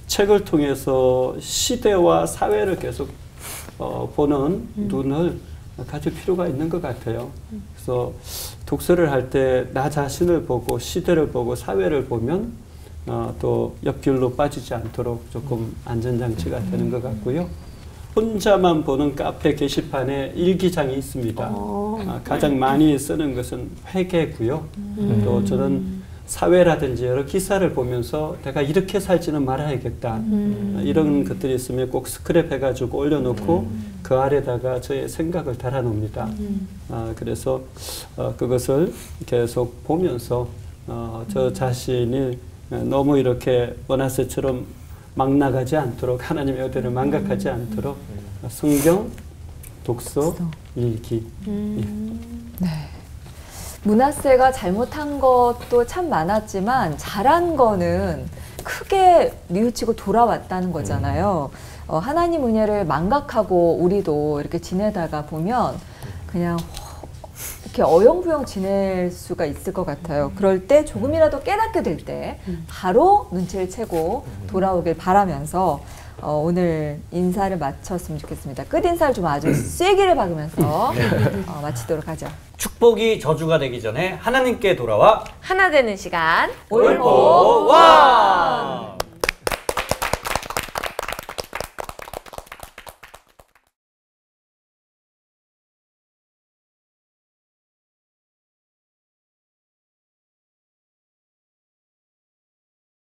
책을 통해서 시대와 사회를 계속 보는 눈을 가질 필요가 있는 것 같아요. 그래서 독서를 할 때 나 자신을 보고 시대를 보고 사회를 보면 또 옆길로 빠지지 않도록 조금 안전장치가 되는 것 같고요. 혼자만 보는 카페 게시판에 일기장이 있습니다. 가장 많이 쓰는 것은 회계고요. 또 저는 사회라든지 여러 기사를 보면서 내가 이렇게 살지는 말아야겠다. 이런 것들이 있으면 꼭 스크랩 해가지고 올려놓고 그 아래다가 저의 생각을 달아놓습니다. 그래서 그것을 계속 보면서 저 자신이 너무 이렇게 머나세처럼 막 나가지 않도록 하나님의 의대를 망각하지 않도록 성경, 독서, 일기. 네. 므낫세가 잘못한 것도 참 많았지만 잘한 거는 크게 뉘우치고 돌아왔다는 거잖아요. 하나님 은혜를 망각하고 우리도 이렇게 지내다가 보면 그냥 이렇게 어영부영 지낼 수가 있을 것 같아요. 그럴 때 조금이라도 깨닫게 될 때 바로 눈치를 채고 돌아오길 바라면서 오늘 인사를 마쳤으면 좋겠습니다. 끝인사를 좀 아주 쐐기를 박으면서 마치도록 하죠. 축복이 저주가 되기 전에 하나님께 돌아와 하나 되는 시간 올보 원.